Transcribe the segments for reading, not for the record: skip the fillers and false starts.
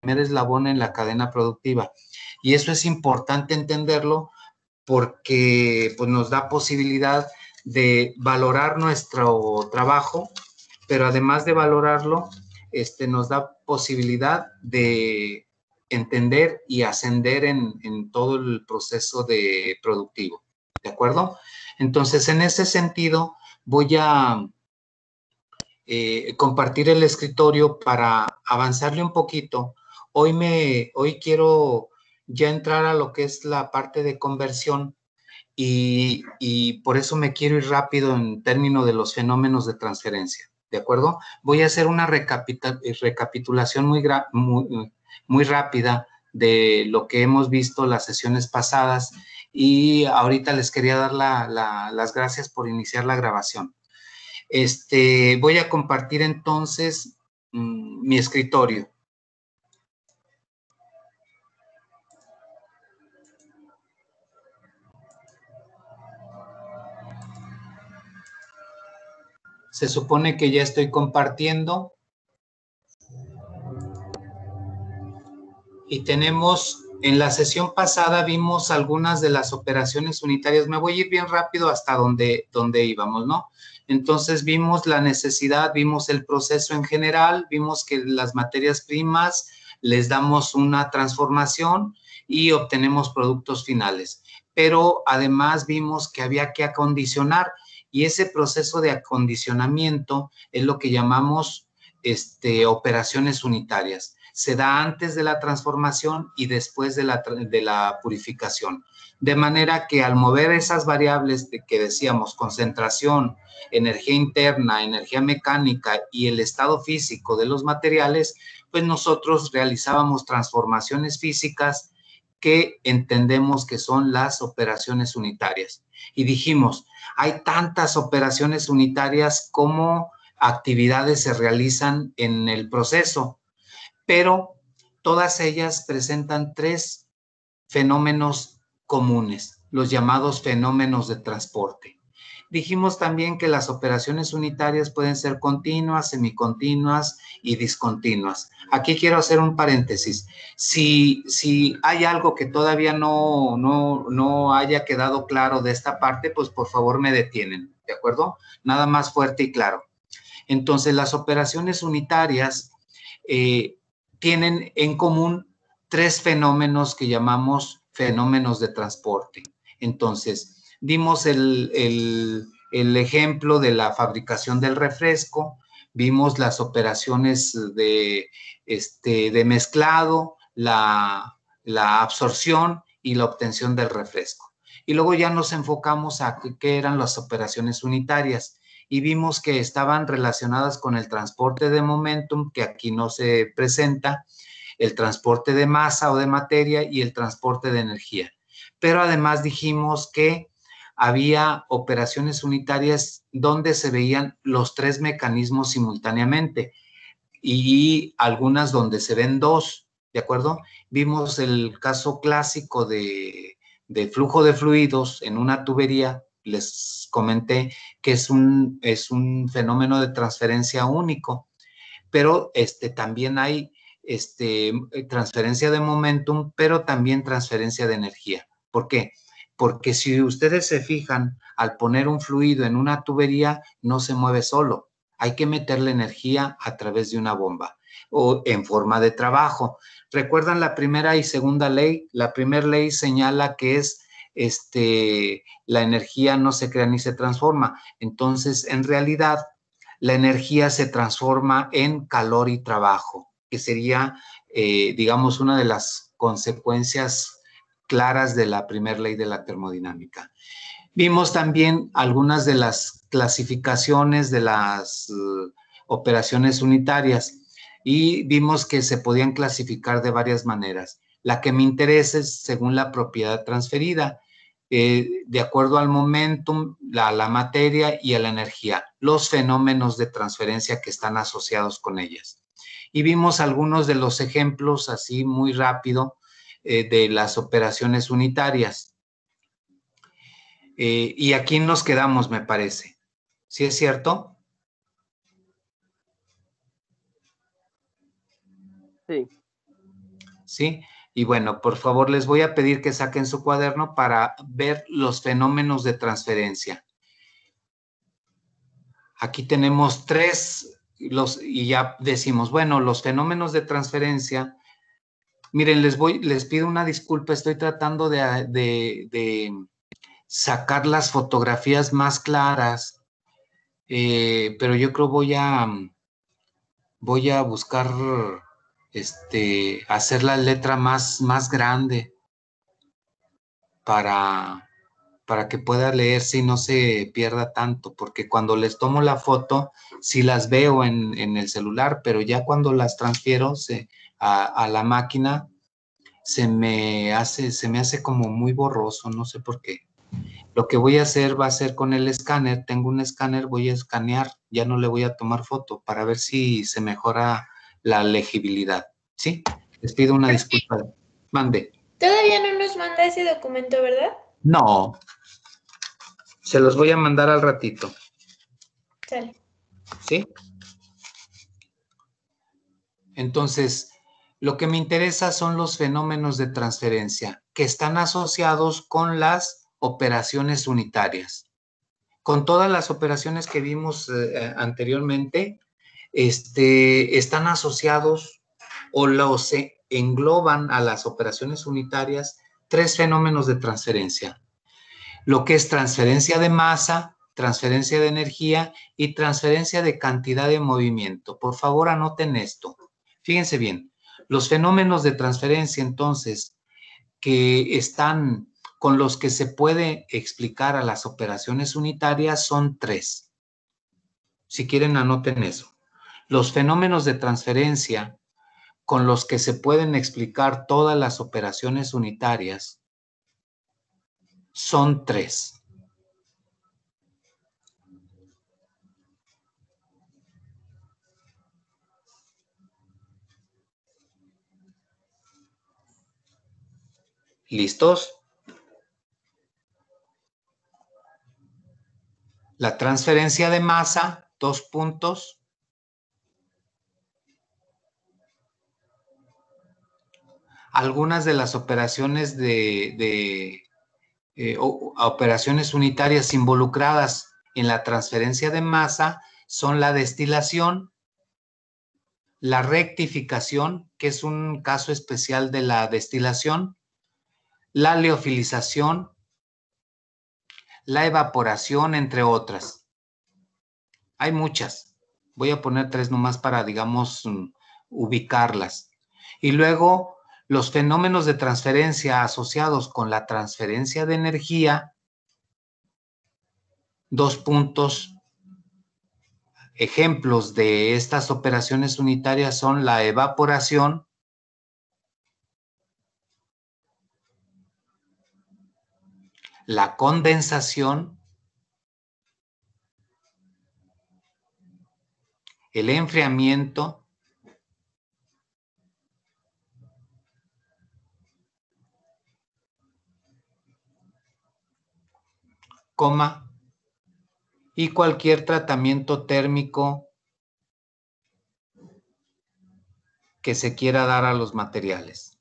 primer eslabón en la cadena productiva. Y eso es importante entenderlo porque pues, nos da posibilidad de valorar nuestro trabajo, pero además de valorarlo, nos da posibilidad de entender y ascender en todo el proceso productivo, ¿de acuerdo? Entonces, en ese sentido, voy a compartir el escritorio para avanzarle un poquito. Hoy quiero ya entrar a lo que es la parte de conversión y por eso me quiero ir rápido en términos de los fenómenos de transferencia, ¿de acuerdo? Voy a hacer una recapitulación muy rápida de lo que hemos visto las sesiones pasadas y ahorita les quería dar las gracias por iniciar la grabación. Voy a compartir entonces mi escritorio. Se supone que ya estoy compartiendo. Y tenemos, en la sesión pasada vimos algunas de las operaciones unitarias. Me voy a ir bien rápido hasta donde íbamos, ¿no? Entonces vimos la necesidad, vimos el proceso en general, vimos que las materias primas les damos una transformación y obtenemos productos finales. Pero además vimos que había que acondicionar y ese proceso de acondicionamiento es lo que llamamos operaciones unitarias. Se da antes de la transformación y después de la purificación. De manera que al mover esas variables que decíamos, concentración, energía interna, energía mecánica y el estado físico de los materiales, pues nosotros realizábamos transformaciones físicas que entendemos que son las operaciones unitarias. Y dijimos, hay tantas operaciones unitarias como actividades se realizan en el proceso, pero todas ellas presentan tres fenómenos comunes, los llamados fenómenos de transporte. Dijimos también que las operaciones unitarias pueden ser continuas, semicontinuas y discontinuas. Aquí quiero hacer un paréntesis. Si hay algo que todavía no haya quedado claro de esta parte, pues por favor me detienen, ¿de acuerdo? Nada más fuerte y claro. Entonces, las operaciones unitarias tienen en común tres fenómenos que llamamos fenómenos de transporte. Entonces, dimos el ejemplo de la fabricación del refresco, vimos las operaciones de mezclado, la absorción y la obtención del refresco. Y luego ya nos enfocamos a qué eran las operaciones unitarias y vimos que estaban relacionadas con el transporte de momentum, que aquí no se presenta, el transporte de masa o de materia y el transporte de energía. Pero además dijimos que había operaciones unitarias donde se veían los tres mecanismos simultáneamente y algunas donde se ven dos, ¿de acuerdo? Vimos el caso clásico de flujo de fluidos en una tubería. Les comenté que es un fenómeno de transferencia único, pero también hay transferencia de momentum, pero también transferencia de energía. ¿Por qué? Porque si ustedes se fijan, al poner un fluido en una tubería, no se mueve solo. Hay que meterle energía a través de una bomba o en forma de trabajo. ¿Recuerdan la primera y segunda ley? La primera ley señala que es la energía no se crea ni se transforma. Entonces, en realidad, la energía se transforma en calor y trabajo, que sería, digamos, una de las consecuencias claras de la primera ley de la termodinámica. Vimos también algunas de las clasificaciones de las operaciones unitarias y vimos que se podían clasificar de varias maneras. La que me interesa es según la propiedad transferida, de acuerdo al momentum, la materia y a la energía, los fenómenos de transferencia que están asociados con ellas. Y vimos algunos de los ejemplos así muy rápido de las operaciones unitarias. Y aquí nos quedamos, me parece. ¿Sí es cierto? Sí. ¿sí? Y bueno, por favor, les voy a pedir que saquen su cuaderno para ver los fenómenos de transferencia. Aquí tenemos tres, y ya decimos, bueno, los fenómenos de transferencia. Miren, les pido una disculpa, estoy tratando de sacar las fotografías más claras, pero yo creo voy a buscar hacer la letra más grande para que pueda leerse y no se pierda tanto, porque cuando les tomo la foto, sí las veo en el celular, pero ya cuando las transfiero a la máquina, se me hace como muy borroso, no sé por qué. Lo que voy a hacer va a ser con el escáner, tengo un escáner, voy a escanear, ya no le voy a tomar foto para ver si se mejora la legibilidad, ¿sí? Les pido una disculpa. Mande. Todavía no nos manda ese documento, ¿verdad? No, se los voy a mandar al ratito, Sale. ¿sí? Entonces, lo que me interesa son los fenómenos de transferencia que están asociados con las operaciones unitarias. Con todas las operaciones que vimos anteriormente, están asociados o los engloban a las operaciones unitarias tres fenómenos de transferencia. Lo que es transferencia de masa, transferencia de energía y transferencia de cantidad de movimiento. Por favor, anoten esto. Fíjense bien, los fenómenos de transferencia, entonces, que están con los que se puede explicar a las operaciones unitarias son tres. Si quieren, anoten eso. Los fenómenos de transferencia con los que se pueden explicar todas las operaciones unitarias son tres. ¿Listos? La transferencia de masa, 2 puntos. Algunas de las operaciones operaciones unitarias involucradas en la transferencia de masa son la destilación, la rectificación, que es un caso especial de la destilación, la liofilización, la evaporación, entre otras. Hay muchas. Voy a poner tres nomás para, digamos, ubicarlas. Y luego, los fenómenos de transferencia asociados con la transferencia de energía, 2 puntos. Ejemplos de estas operaciones unitarias son la evaporación, la condensación, el enfriamiento, coma, y cualquier tratamiento térmico que se quiera dar a los materiales.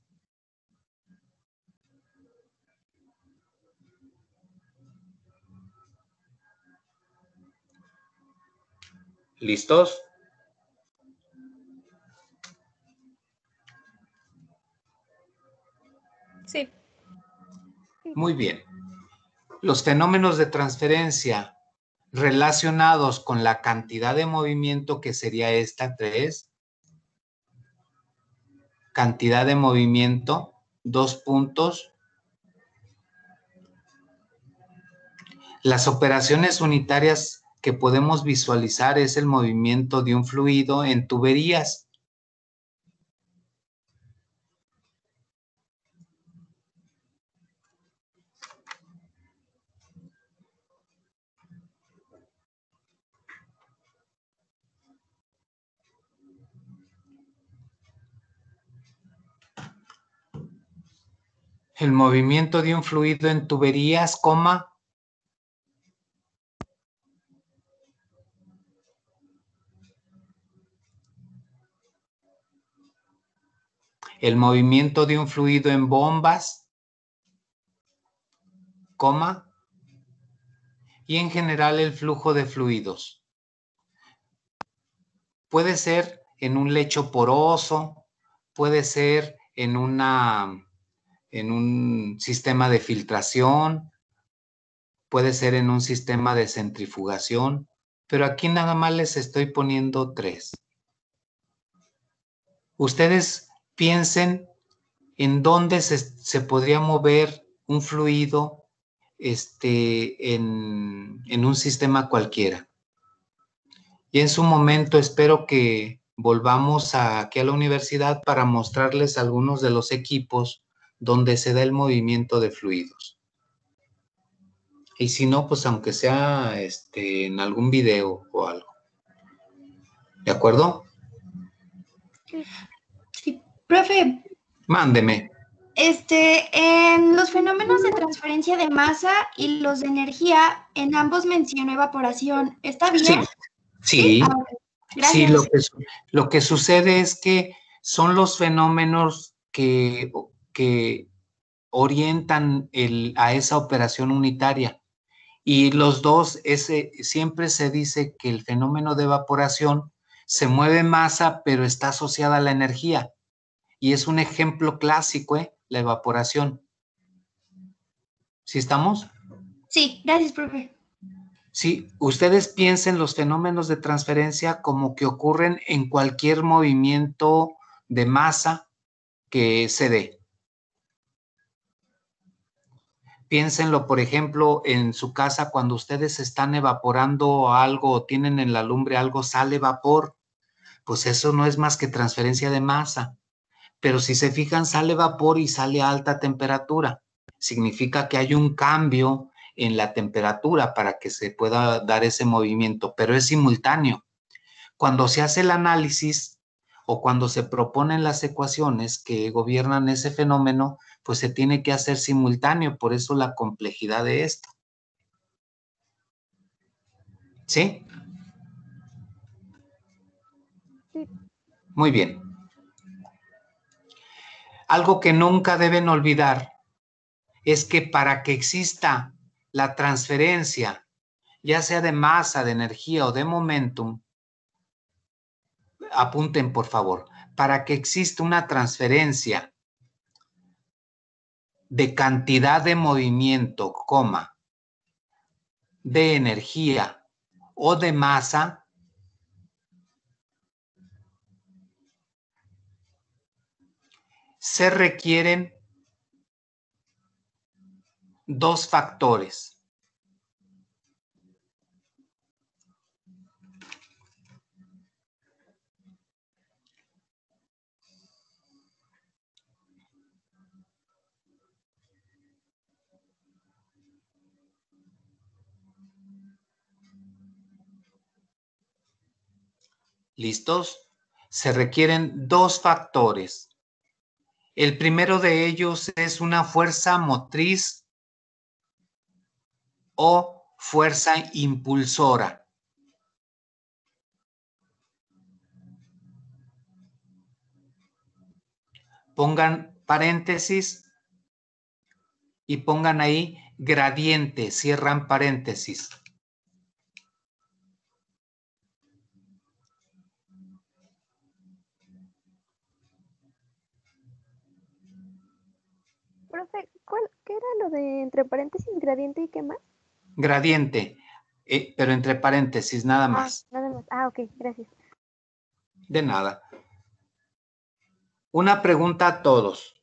¿Listos? Sí. Muy bien. Los fenómenos de transferencia relacionados con la cantidad de movimiento, que sería esta 3, cantidad de movimiento, 2 puntos. Las operaciones unitarias que podemos visualizar es el movimiento de un fluido en tuberías. El movimiento de un fluido en tuberías, coma, el movimiento de un fluido en bombas, coma, y en general el flujo de fluidos. Puede ser en un lecho poroso, puede ser en un sistema de filtración, puede ser en un sistema de centrifugación, pero aquí nada más les estoy poniendo 3. Ustedes piensen en dónde se podría mover un fluido en un sistema cualquiera. Y en su momento espero que volvamos aquí a la universidad para mostrarles algunos de los equipos donde se da el movimiento de fluidos. Y si no, pues aunque sea en algún video o algo. ¿De acuerdo? Sí. Profe. Mándeme. En los fenómenos de transferencia de masa y los de energía, en ambos mencionó evaporación. ¿Está bien? Sí. Sí. Ah, gracias. Sí, lo que sucede es que son los fenómenos que orientan a esa operación unitaria. Y los dos, siempre se dice que el fenómeno de evaporación se mueve masa, pero está asociada a la energía. Y es un ejemplo clásico, la evaporación. ¿Sí estamos? Sí, gracias, profe. Sí, ustedes piensen los fenómenos de transferencia como que ocurren en cualquier movimiento de masa que se dé. Piénsenlo, por ejemplo, en su casa cuando ustedes están evaporando algo o tienen en la lumbre algo, sale vapor, pues eso no es más que transferencia de masa. Pero si se fijan, sale vapor y sale a alta temperatura. Significa que hay un cambio en la temperatura para que se pueda dar ese movimiento, pero es simultáneo. Cuando se hace el análisis o cuando se proponen las ecuaciones que gobiernan ese fenómeno, pues se tiene que hacer simultáneo, por eso la complejidad de esto. ¿Sí? Sí. Muy bien. Algo que nunca deben olvidar es que para que exista la transferencia, ya sea de masa, de energía o de momentum, apunten por favor, para que exista una transferencia de cantidad de movimiento, de energía o de masa, se requieren 2 factores. ¿Listos? Se requieren 2 factores. El primero de ellos es una fuerza motriz o fuerza impulsora. Pongan paréntesis y pongan ahí gradiente, cierran paréntesis. Profe, ¿qué era lo de entre paréntesis, gradiente y qué más? Gradiente, pero entre paréntesis, nada más. Nada más. Ah, ok, gracias. De nada. Una pregunta a todos.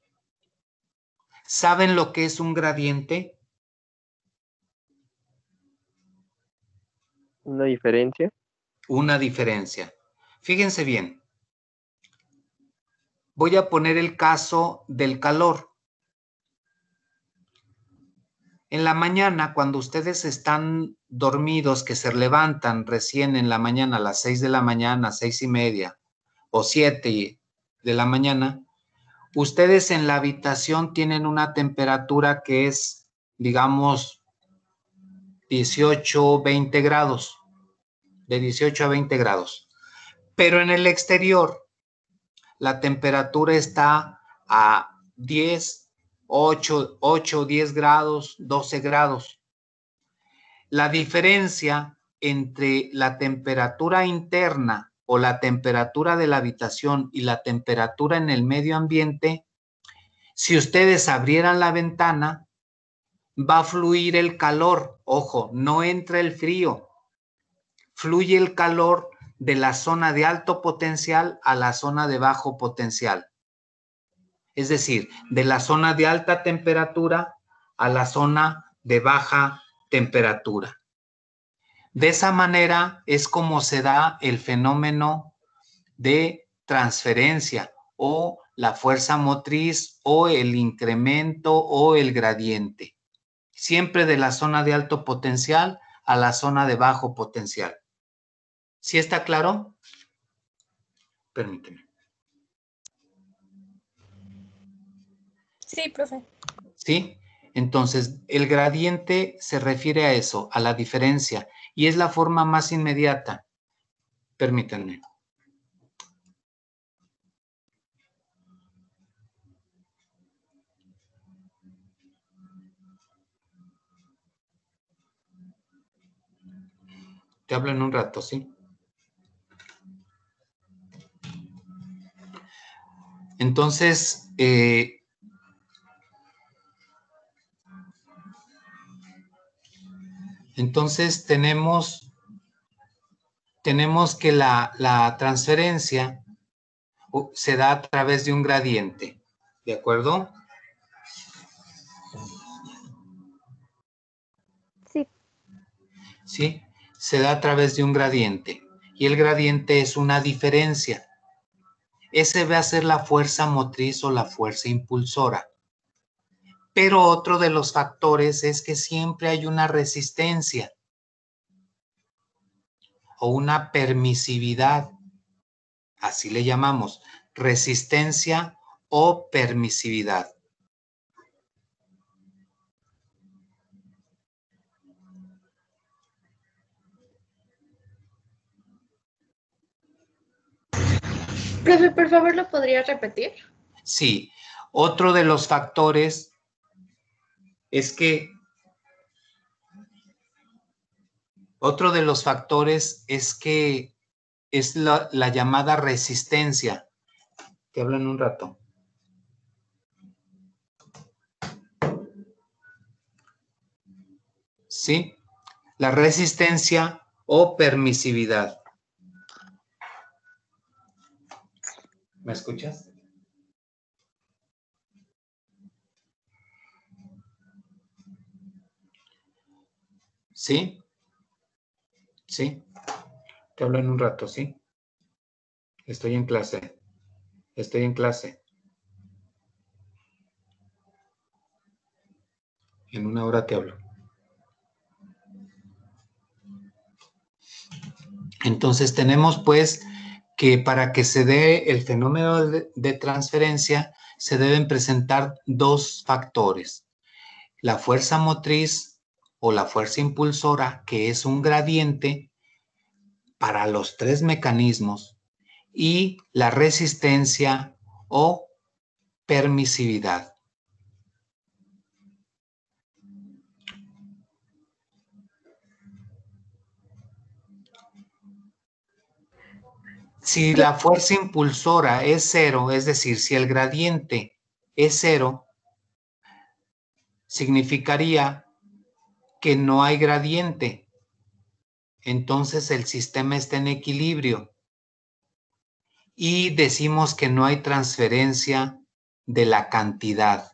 ¿Saben lo que es un gradiente? ¿Una diferencia? Una diferencia. Fíjense bien. Voy a poner el caso del calor. En la mañana, cuando ustedes están dormidos, que se levantan recién en la mañana, a las 6 de la mañana, 6:30 o 7 de la mañana, ustedes en la habitación tienen una temperatura que es, digamos, 18, 20 grados, de 18 a 20 grados. Pero en el exterior, la temperatura está a 10, 8, 10 grados, 12 grados. La diferencia entre la temperatura interna o la temperatura de la habitación y la temperatura en el medio ambiente, si ustedes abrieran la ventana, va a fluir el calor. Ojo, no entra el frío. Fluye el calor de la zona de alto potencial a la zona de bajo potencial. Es decir, de la zona de alta temperatura a la zona de baja temperatura. De esa manera es como se da el fenómeno de transferencia o la fuerza motriz o el incremento o el gradiente. Siempre de la zona de alto potencial a la zona de bajo potencial. ¿Sí está claro? Permíteme. Sí, profe. ¿Sí? Entonces, el gradiente se refiere a eso, a la diferencia, y es la forma más inmediata. Permítanme. Te hablo en un rato, ¿sí? Entonces, tenemos que la transferencia se da a través de un gradiente, ¿de acuerdo? Sí. Sí, se da a través de un gradiente y el gradiente es una diferencia. Ese va a ser la fuerza motriz o la fuerza impulsora. Pero otro de los factores es que siempre hay una resistencia o una permisividad, así le llamamos, resistencia o permisividad. Profe, por favor, ¿lo podría repetir? Sí, otro de los factores es que es la llamada resistencia. Te hablo en un rato. ¿Sí? La resistencia o permisividad. ¿Me escuchas? ¿Sí? ¿Sí? Te hablo en un rato, ¿sí? Estoy en clase. Estoy en clase. En una hora te hablo. Entonces tenemos pues que para que se dé el fenómeno de transferencia se deben presentar dos factores. La fuerza motriz o la fuerza impulsora, que es un gradiente para los tres mecanismos, y la resistencia o permisividad. Si la fuerza impulsora es cero, es decir, si el gradiente es cero, significaría que no hay gradiente. Entonces el sistema está en equilibrio. Y decimos que no hay transferencia de la cantidad.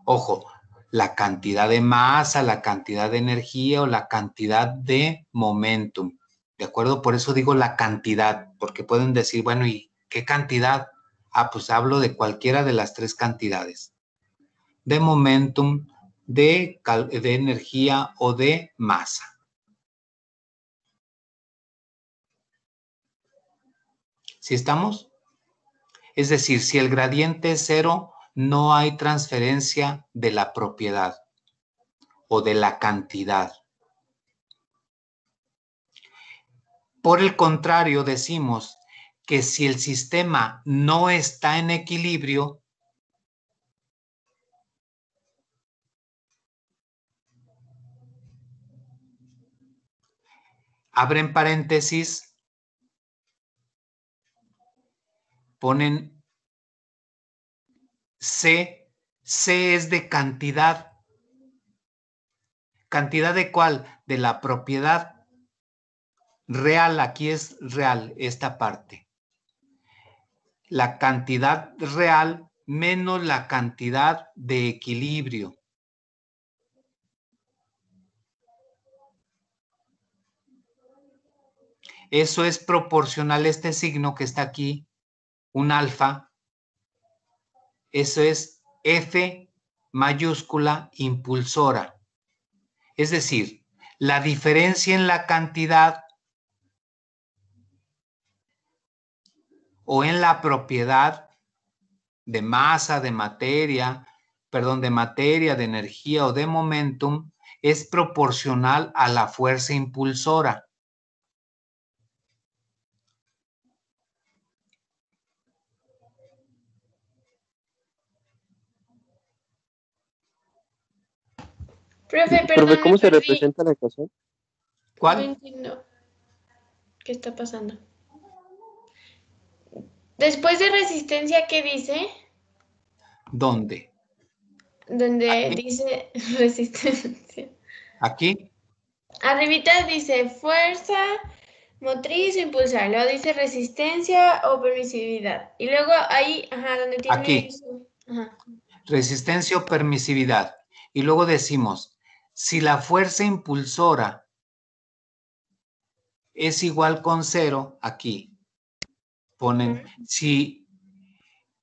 Ojo, la cantidad de masa, la cantidad de energía o la cantidad de momentum. ¿De acuerdo? Por eso digo la cantidad, porque pueden decir, bueno, ¿y qué cantidad? Ah, pues hablo de cualquiera de las tres cantidades. De momentum, de energía o de masa. ¿Sí estamos? Es decir, si el gradiente es cero, no hay transferencia de la propiedad o de la cantidad. Por el contrario, decimos que si el sistema no está en equilibrio, abren paréntesis, ponen C. C es de cantidad. ¿Cantidad de cuál? De la propiedad real. Aquí es real esta parte. La cantidad real menos la cantidad de equilibrio. Eso es proporcional a este signo que está aquí, un alfa. Eso es F mayúscula impulsora. Es decir, la diferencia en la cantidad o en la propiedad de masa, de materia, de energía o de momentum es proporcional a la fuerza impulsora. Profe, perdón, ¿Cómo se me perdí. representa la ecuación? No ¿Cuál? entiendo. ¿Qué está pasando? Después de resistencia, ¿qué dice? ¿Dónde? Donde Aquí. dice resistencia. Aquí. Arribita dice fuerza motriz o impulsar. Luego dice resistencia o permisividad. Y luego ahí, ajá, donde tiene Aquí. eso. Ajá. Resistencia o permisividad. Y luego decimos, si la fuerza impulsora es igual con 0, aquí ponen, si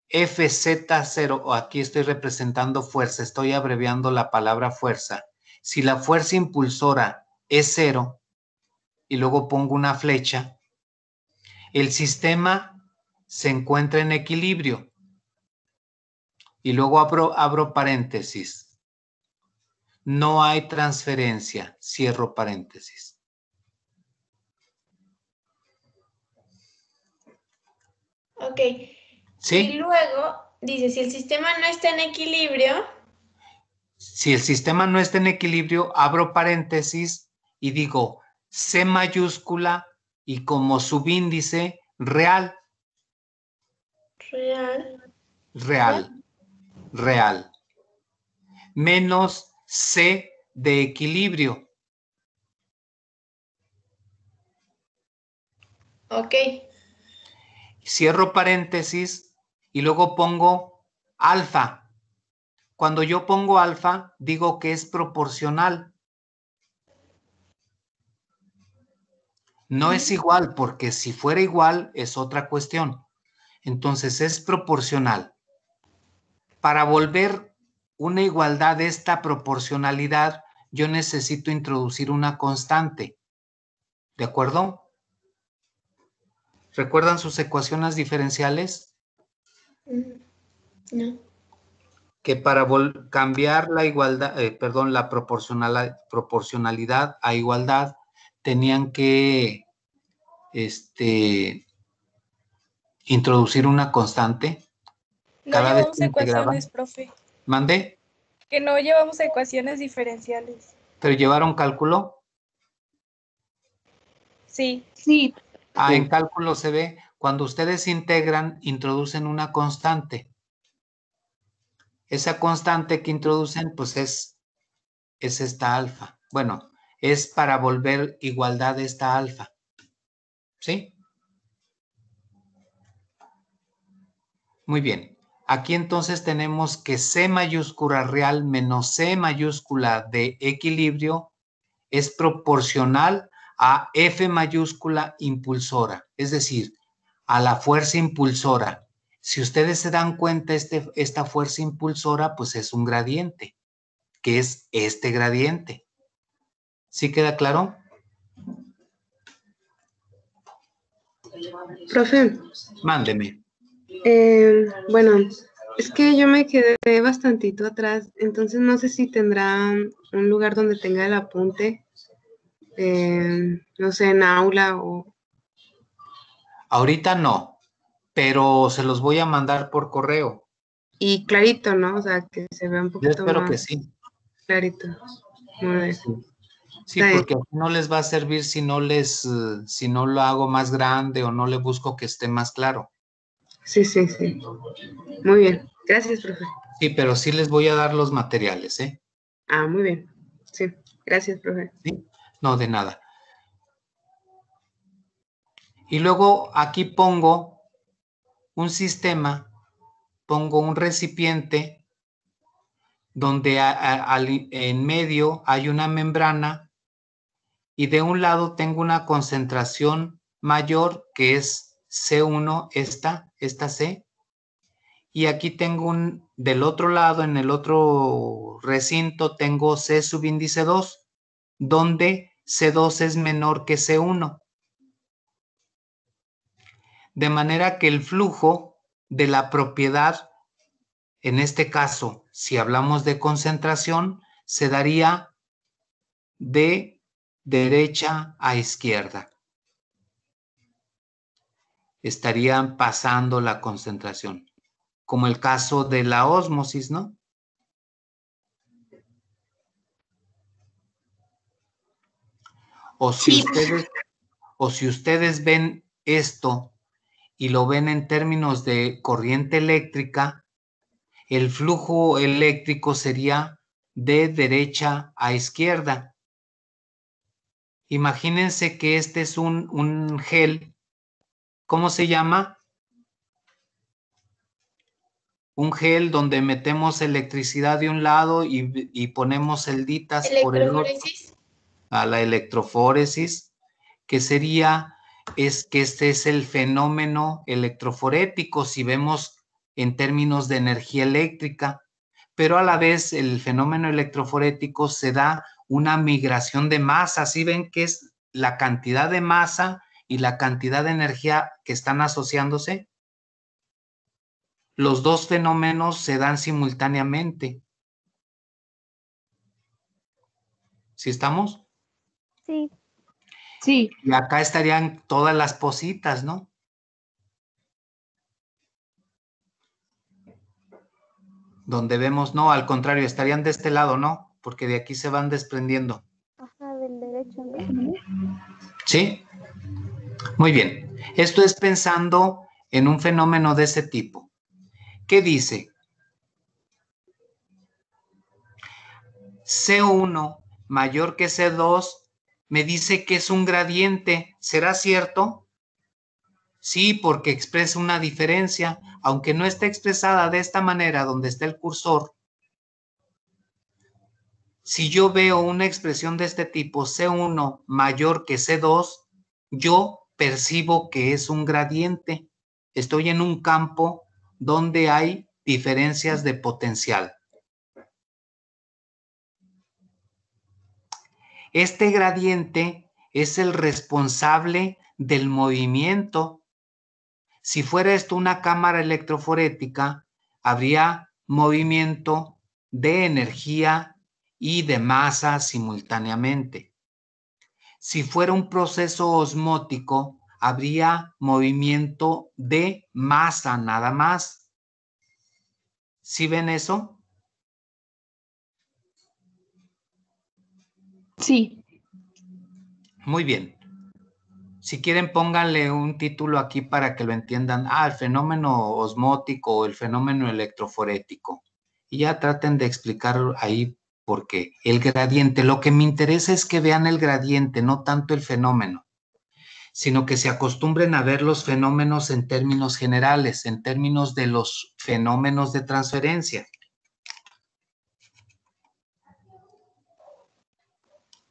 FZ0, o aquí estoy representando fuerza, estoy abreviando la palabra fuerza. Si la fuerza impulsora es 0, y luego pongo una flecha, el sistema se encuentra en equilibrio. Y luego abro paréntesis. No hay transferencia, cierro paréntesis. Ok. ¿Sí? Y luego dice, si el sistema no está en equilibrio. Si el sistema no está en equilibrio, abro paréntesis y digo C mayúscula y como subíndice real. Real. Menos C de equilibrio. Ok. Cierro paréntesis y luego pongo alfa. Cuando yo pongo alfa, digo que es proporcional. No es igual, porque si fuera igual es otra cuestión. Entonces es proporcional. Para volver una igualdad de esta proporcionalidad, yo necesito introducir una constante. ¿De acuerdo? ¿Recuerdan sus ecuaciones diferenciales? No. Que para cambiar la igualdad, la proporcionalidad a igualdad, tenían que introducir una constante. No Cada vez llevamos que integraban. ecuaciones, profe. ¿Mandé? Que no llevamos ecuaciones diferenciales. ¿Pero llevaron cálculo? Sí. Sí. Ah, en cálculo se ve, cuando ustedes integran, introducen una constante. Esa constante que introducen, pues es esta alfa. Bueno, es para volver igualdad esta alfa. ¿Sí? Muy bien. Aquí entonces tenemos que C mayúscula real menos C mayúscula de equilibrio es proporcional a F mayúscula impulsora, es decir, a la fuerza impulsora. Si ustedes se dan cuenta, esta fuerza impulsora, pues es un gradiente, que es este gradiente. ¿Sí queda claro? Profe. Mándeme. Bueno, es que yo me quedé bastantito atrás, entonces no sé si tendrá un lugar donde tenga el apunte, no sé, en aula o... Ahorita no, pero se los voy a mandar por correo. Y clarito, ¿no? O sea, que se vea un Yo poquito espero más que sí. clarito. Muy bien. Sí. Sí, Está bien. porque no les va a servir si no si no lo hago más grande o no le busco que esté más claro. Sí, sí, sí. Muy bien. Gracias, profe. Sí, pero sí les voy a dar los materiales, ¿eh? Ah, muy bien. Sí, gracias, profe. ¿Sí? No, de nada. Y luego aquí pongo un sistema, pongo un recipiente donde en medio hay una membrana y de un lado tengo una concentración mayor que es C1, esta C, y aquí tengo del otro lado, en el otro recinto, tengo C subíndice 2, donde C2 es menor que C1. De manera que el flujo de la propiedad, en este caso, si hablamos de concentración, se daría de derecha a izquierda. Estarían pasando la concentración, como el caso de la ósmosis, ¿no? O si ustedes ven esto y lo ven en términos de corriente eléctrica, el flujo eléctrico sería de derecha a izquierda. Imagínense que este es un gel. ¿Cómo se llama? Un gel donde metemos electricidad de un lado y ponemos celditas por el otro. Electroforesis. A la electroforesis, que sería, es que este es el fenómeno electroforético, si vemos en términos de energía eléctrica, pero a la vez el fenómeno electroforético se da una migración de masa. ¿Sí ven que es la cantidad de masa y la cantidad de energía que están asociándose? Los dos fenómenos se dan simultáneamente. ¿Sí estamos? Sí. Sí. Y acá estarían todas las positas, ¿no? Donde vemos, no, al contrario, estarían de este lado, ¿no? Porque de aquí se van desprendiendo. Ajá, del derecho, ¿no? ¿Sí? Muy bien. Esto es pensando en un fenómeno de ese tipo. ¿Qué dice? C1 mayor que C2 me dice que es un gradiente. ¿Será cierto? Sí, porque expresa una diferencia, aunque no esté expresada de esta manera donde está el cursor. Si yo veo una expresión de este tipo, C1 mayor que C2, yo percibo que es un gradiente. Estoy en un campo donde hay diferencias de potencial. Este gradiente es el responsable del movimiento. Si fuera esto una cámara electroforética, habría movimiento de energía y de masa simultáneamente. Si fuera un proceso osmótico, habría movimiento de masa nada más. ¿Sí ven eso? Sí. Muy bien. Si quieren, pónganle un título aquí para que lo entiendan. El fenómeno osmótico o el fenómeno electroforético. Y ya traten de explicar ahí por qué. El gradiente, lo que me interesa es que vean el gradiente, no tanto el fenómeno, sino que se acostumbren a ver los fenómenos en términos generales, en términos de los fenómenos de transferencia.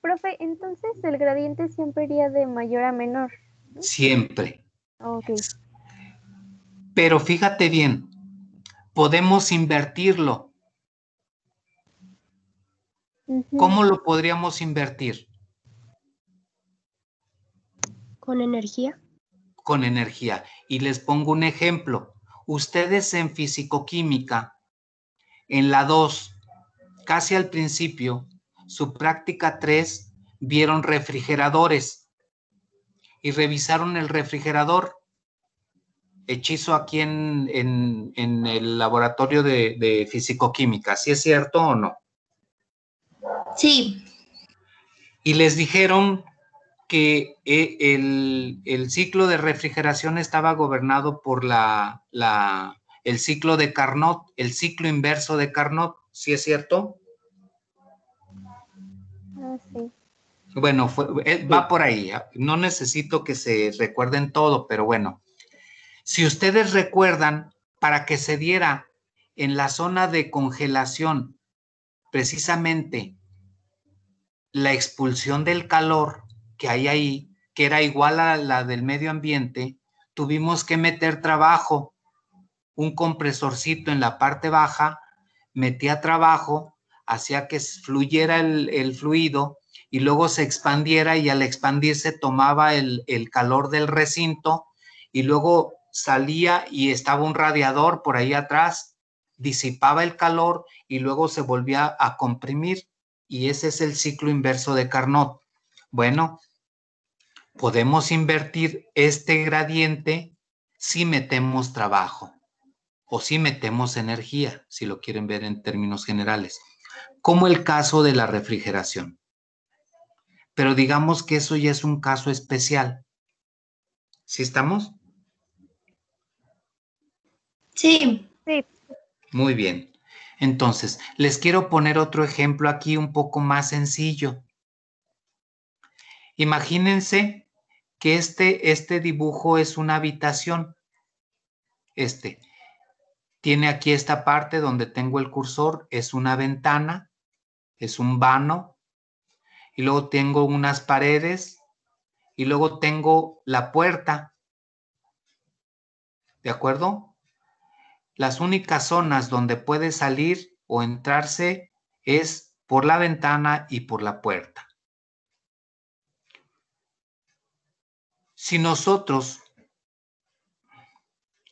Profe, entonces el gradiente siempre iría de mayor a menor. Siempre. Ok. Pero fíjate bien, podemos invertirlo. Ujú. ¿Cómo lo podríamos invertir? ¿Con energía? Con energía. Y les pongo un ejemplo. Ustedes en fisicoquímica, en la 2, casi al principio, su práctica 3, vieron refrigeradores y revisaron el refrigerador. Hechizo aquí en el laboratorio de fisicoquímica. ¿Sí es cierto o no? Sí. y les dijeron que el ciclo de refrigeración estaba gobernado por el ciclo de Carnot, el ciclo inverso de Carnot. ¿Sí es cierto? Sí. Bueno, va por ahí. No necesito que se recuerden todo, pero bueno. Si ustedes recuerdan, para que se diera en la zona de congelación, precisamente la expulsión del calor que hay ahí, que era igual a la del medio ambiente, tuvimos que meter trabajo, un compresorcito en la parte baja, metía trabajo, hacía que fluyera el fluido y luego se expandiera, y al expandirse tomaba el calor del recinto y luego salía y estaba un radiador por ahí atrás, disipaba el calor y luego se volvía a comprimir, y ese es el ciclo inverso de Carnot. Bueno, podemos invertir este gradiente si metemos trabajo o si metemos energía, si lo quieren ver en términos generales, como el caso de la refrigeración. Pero digamos que eso ya es un caso especial. ¿Sí estamos? Sí. Sí. Muy bien. Entonces, les quiero poner otro ejemplo aquí un poco más sencillo. Imagínense que este dibujo es una habitación. Tiene aquí esta parte donde tengo el cursor, es una ventana, es un vano, y luego tengo unas paredes, y luego tengo la puerta. ¿De acuerdo? Las únicas zonas donde puede salir o entrarse es por la ventana y por la puerta. Si nosotros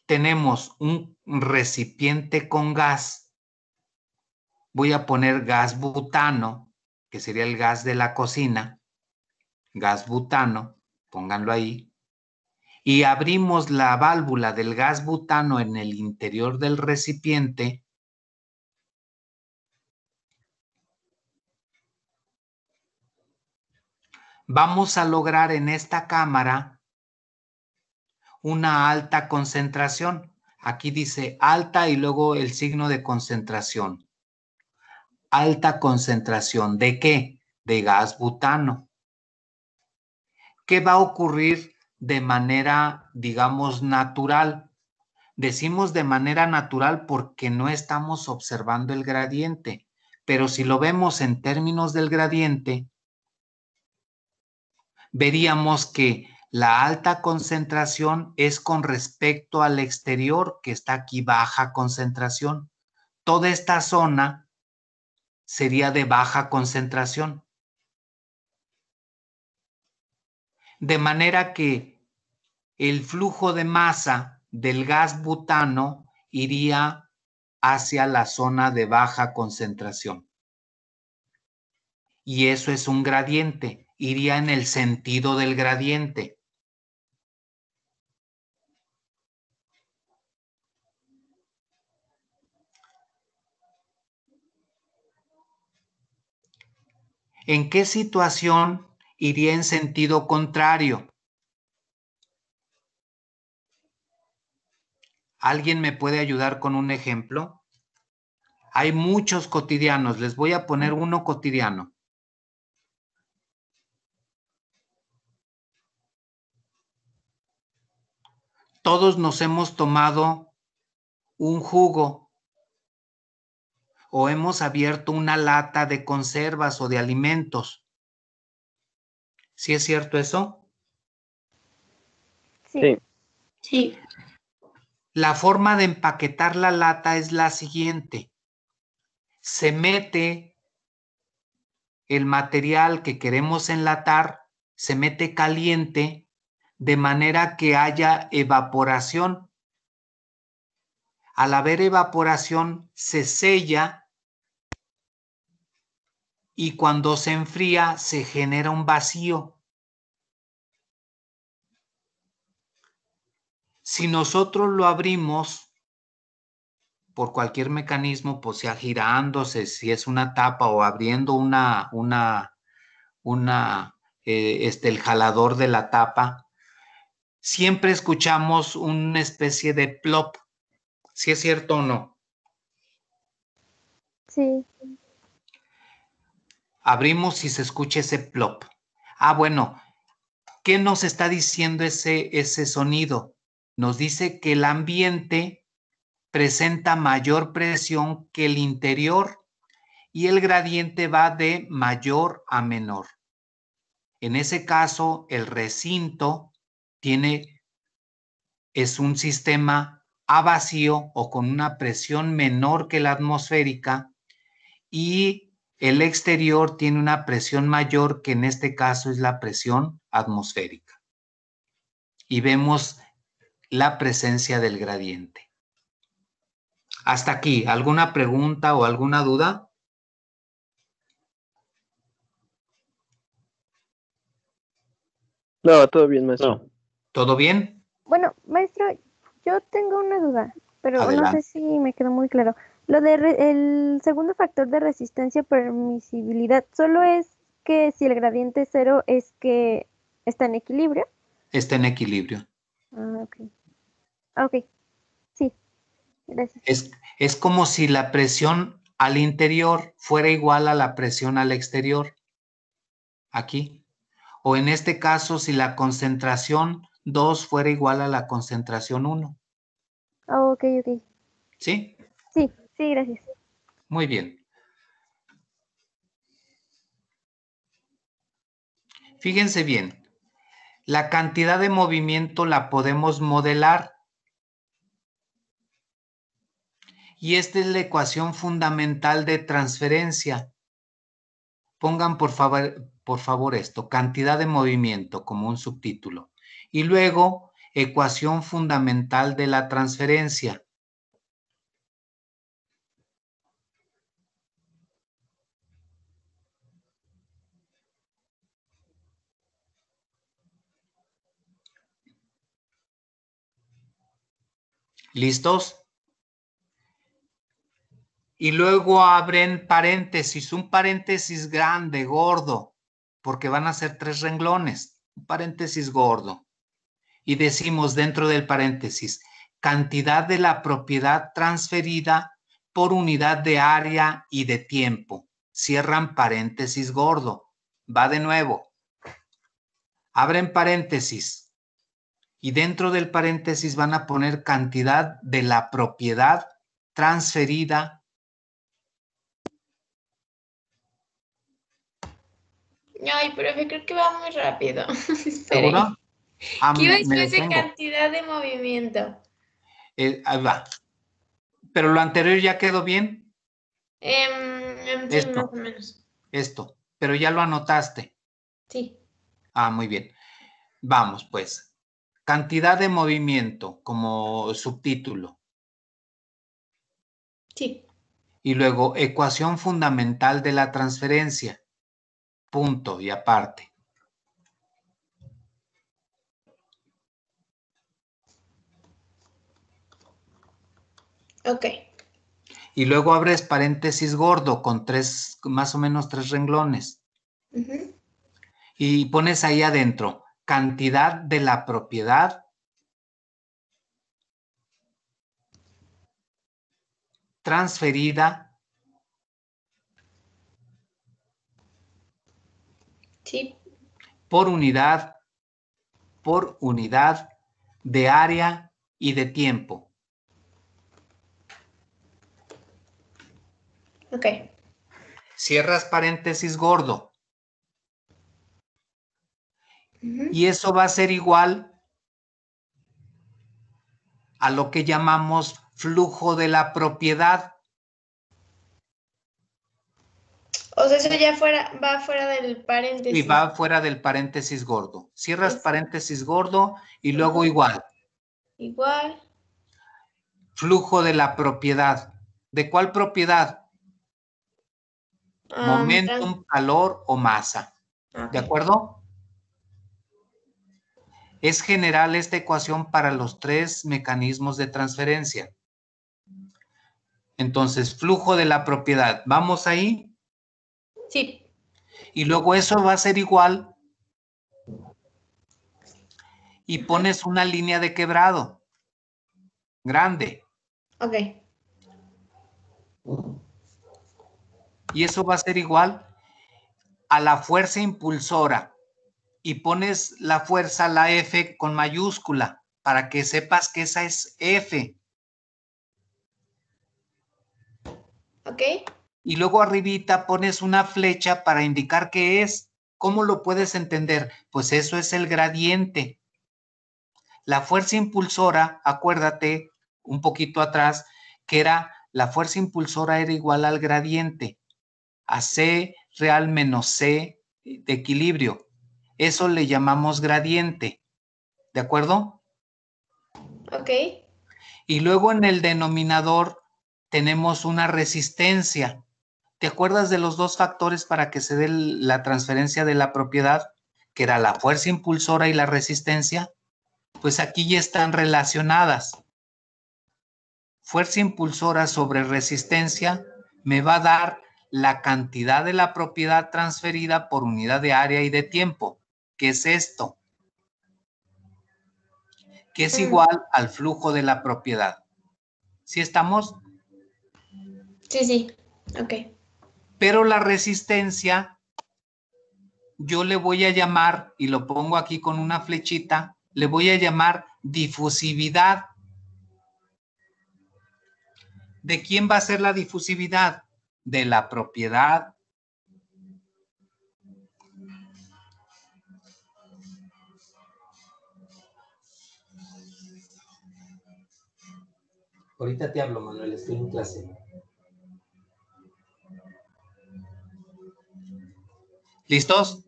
tenemos un recipiente con gas, voy a poner gas butano, que sería el gas de la cocina, gas butano, pónganlo ahí, y abrimos la válvula del gas butano en el interior del recipiente, vamos a lograr en esta cámara una alta concentración. Aquí dice alta y luego el signo de concentración. Alta concentración, ¿de qué? De gas butano. ¿Qué va a ocurrir de manera, digamos, natural? Decimos de manera natural porque no estamos observando el gradiente, pero si lo vemos en términos del gradiente, veríamos que la alta concentración es con respecto al exterior, que está aquí baja concentración. Toda esta zona sería de baja concentración. De manera que el flujo de masa del gas butano iría hacia la zona de baja concentración. Y eso es un gradiente, iría en el sentido del gradiente. ¿En qué situación iría en sentido contrario? ¿Alguien me puede ayudar con un ejemplo? Hay muchos cotidianos, les voy a poner uno cotidiano. Todos nos hemos tomado un jugo o hemos abierto una lata de conservas o de alimentos. ¿Sí es cierto eso? Sí. Sí. La forma de empaquetar la lata es la siguiente. Se mete el material que queremos enlatar, se mete caliente de manera que haya evaporación. Al haber evaporación, se sella y cuando se enfría, se genera un vacío. Si nosotros lo abrimos por cualquier mecanismo, pues sea girándose, si es una tapa o abriendo una el jalador de la tapa, siempre escuchamos una especie de plop. ¿Sí es cierto o no? Sí. Abrimos y se escucha ese plop. Bueno, ¿qué nos está diciendo ese sonido? Nos dice que el ambiente presenta mayor presión que el interior y el gradiente va de mayor a menor. En ese caso, el recinto es un sistema a vacío o con una presión menor que la atmosférica, y el exterior tiene una presión mayor, que en este caso es la presión atmosférica. Y vemos la presencia del gradiente. Hasta aquí, ¿alguna pregunta o alguna duda? No, todo bien, maestro. ¿Todo bien? Bueno, maestro, yo tengo una duda, pero no Adelante. sé si me quedó muy claro. Lo de el segundo factor de resistencia permisibilidad, ¿solo es que si el gradiente es cero es que está en equilibrio? Está en equilibrio. Ok. Ok, sí, gracias. Es como si la presión al interior fuera igual a la presión al exterior. Aquí. O en este caso, si la concentración 2 fuera igual a la concentración 1. Ok, ok. ¿Sí? Sí, sí, gracias. Muy bien. Fíjense bien. La cantidad de movimiento la podemos modelar. Y esta es la ecuación fundamental de transferencia. Pongan por favor esto, cantidad de movimiento como un subtítulo. Y luego, ecuación fundamental de la transferencia. ¿Listos? Y luego abren paréntesis, un paréntesis grande, gordo, porque van a ser 3 renglones, un paréntesis gordo. Y decimos dentro del paréntesis, cantidad de la propiedad transferida por unidad de área y de tiempo. Cierran paréntesis gordo. Va de nuevo. Abren paréntesis. Y dentro del paréntesis van a poner cantidad de la propiedad transferida. Ay, profe, creo que va muy rápido. Espere. ¿Seguro? ¿Qué iba Me después de detengo. cantidad de movimiento? Ahí va. ¿Pero lo anterior ya quedó bien? Sí, Esto. más o menos. Esto. Pero ya lo anotaste. Sí. Muy bien. Vamos, pues. Cantidad de movimiento como subtítulo. Sí. Y luego, ecuación fundamental de la transferencia. Punto y aparte. Ok. Y luego abres paréntesis gordo con más o menos 3 renglones. Y pones ahí adentro, cantidad de la propiedad transferida. Sí. Por unidad de área y de tiempo. Ok. Cierras paréntesis gordo. Y eso va a ser igual a lo que llamamos flujo de la propiedad. O sea, eso ya va fuera del paréntesis. Y va fuera del paréntesis gordo. Cierras paréntesis gordo y luego igual. Igual. Flujo de la propiedad. ¿De cuál propiedad? Momentum, calor o masa. Okay. ¿De acuerdo? Es general esta ecuación para los 3 mecanismos de transferencia. Entonces, flujo de la propiedad. ¿Vamos ahí? Sí. Y luego eso va a ser igual y pones una línea de quebrado grande. Ok. Y eso va a ser igual a la fuerza impulsora. Y pones la fuerza, la F con mayúscula, para que sepas que esa es F. Ok. Y luego arribita pones una flecha para indicar qué es. ¿Cómo lo puedes entender? Pues eso es el gradiente. La fuerza impulsora, acuérdate un poquito atrás, que era la fuerza impulsora era igual al gradiente, a C real menos C de equilibrio. Eso le llamamos gradiente. ¿De acuerdo? Ok. Y luego en el denominador tenemos una resistencia. ¿Te acuerdas de los dos factores para que se dé la transferencia de la propiedad? Que era la fuerza impulsora y la resistencia. Pues aquí ya están relacionadas. Fuerza impulsora sobre resistencia me va a dar la cantidad de la propiedad transferida por unidad de área y de tiempo. ¿Qué es esto? Que es igual al flujo de la propiedad. ¿Sí estamos? Sí, sí. Ok. Pero la resistencia, yo le voy a llamar, y lo pongo aquí con una flechita, le voy a llamar difusividad. ¿De quién va a ser la difusividad? De la propiedad. Ahorita te hablo, Manuel, estoy en clase. ¿Listos?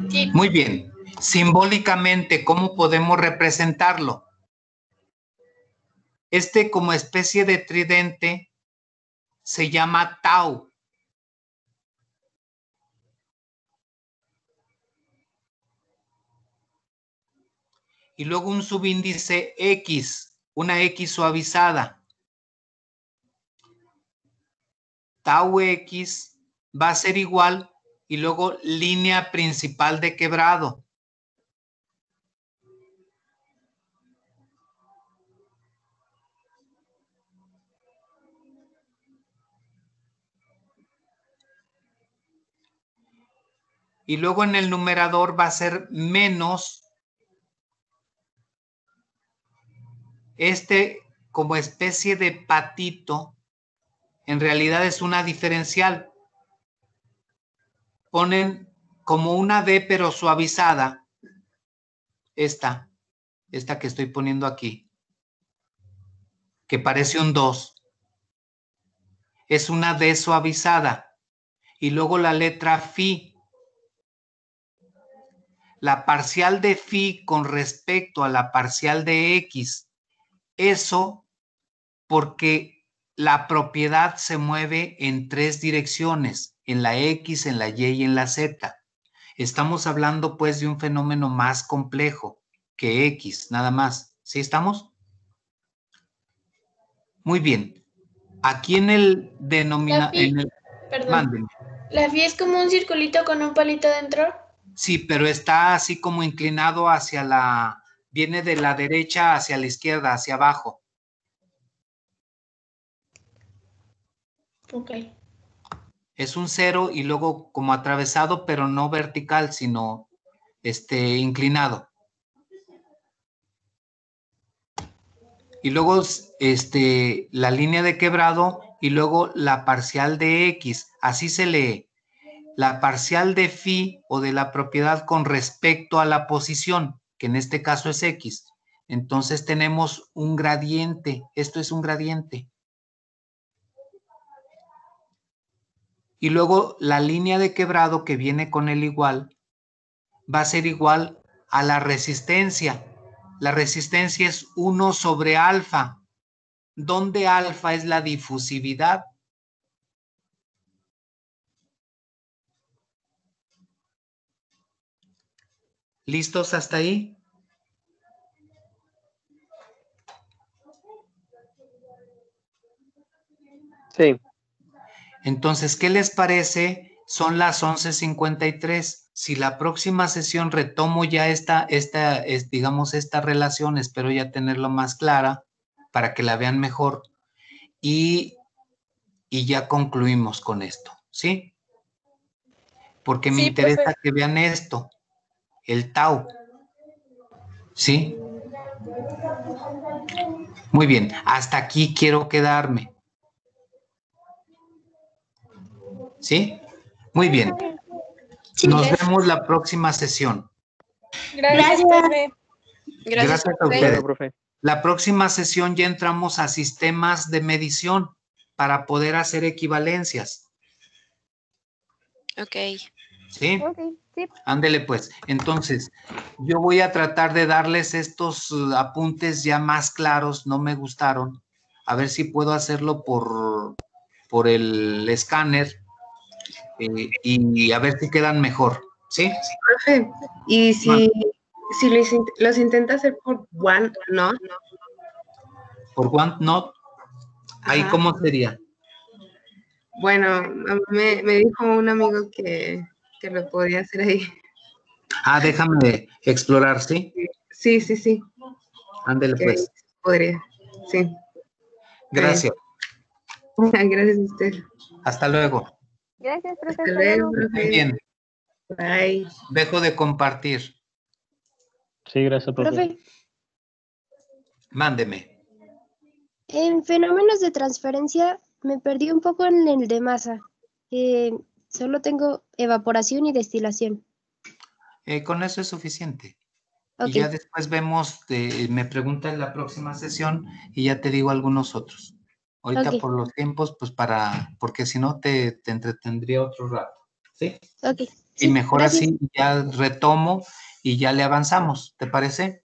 Sí. Muy bien. Simbólicamente, ¿cómo podemos representarlo? Este como especie de tridente se llama tau. Y luego un subíndice X, una X suavizada. Tau X va a ser igual y luego línea principal de quebrado. Y luego en el numerador va a ser menos este como especie de patito. En realidad es una diferencial. Ponen como una D pero suavizada. Esta que estoy poniendo aquí, que parece un 2. Es una D suavizada. Y luego la letra phi. La parcial de phi con respecto a la parcial de x. Eso porque la propiedad se mueve en tres direcciones, en la X, en la Y y en la Z. Estamos hablando pues de un fenómeno más complejo que X, nada más. ¿Sí estamos? Muy bien. Aquí en el denominador... Perdón. Mándenme. ¿La phi es como un circulito con un palito dentro? Sí, pero está así como inclinado hacia la... Viene de la derecha hacia la izquierda, hacia abajo. Ok. Es un 0 y luego como atravesado, pero no vertical, sino inclinado. Y luego la línea de quebrado y luego la parcial de X. Así se lee. La parcial de phi o de la propiedad con respecto a la posición, que en este caso es X. Entonces tenemos un gradiente. Esto es un gradiente. Y luego la línea de quebrado que viene con el igual va a ser igual a la resistencia. La resistencia es 1 sobre alfa, donde alfa es la difusividad. ¿Listos hasta ahí? Sí. Entonces, ¿qué les parece? Son las 11:53. Si la próxima sesión retomo ya digamos, esta relación, espero ya tenerlo más clara para que la vean mejor y ya concluimos con esto, ¿sí? Porque me Sí, interesa profe. que vean esto, el tau, ¿sí? Muy bien, hasta aquí quiero quedarme. ¿Sí? Muy bien. Nos vemos la próxima sesión. Gracias, profe. Gracias a ustedes. Bueno, profe. La próxima sesión ya entramos a sistemas de medición para poder hacer equivalencias. Ok. ¿Sí? Ok, sí. Ándele pues. Entonces, yo voy a tratar de darles estos apuntes ya más claros, no me gustaron. A ver si puedo hacerlo por el escáner y a ver si quedan mejor. ¿Sí? Profe, y si los intenta hacer por OneNote. Por OneNote, ¿ahí Ajá. cómo sería? Bueno, a mí me dijo un amigo que lo podía hacer ahí. Ah, déjame explorar, ¿sí? Sí. Ándele Que pues. podría, sí. Gracias. Gracias a usted. Hasta luego. Gracias, profe. Hasta Hasta luego, luego. Muy profe. bien. Bye. Dejo de compartir. Sí, gracias, profe. Profe, Mándeme. en fenómenos de transferencia me perdí un poco en el de masa. Solo tengo evaporación y destilación. Con eso es suficiente. Y Ok, ya después vemos, me preguntan en la próxima sesión y ya te digo algunos otros. Ahorita ok, por los tiempos, pues porque si no te entretendría otro rato. ¿Sí? ok. Y Sí, mejor gracias. así ya retomo y ya le avanzamos. ¿Te parece?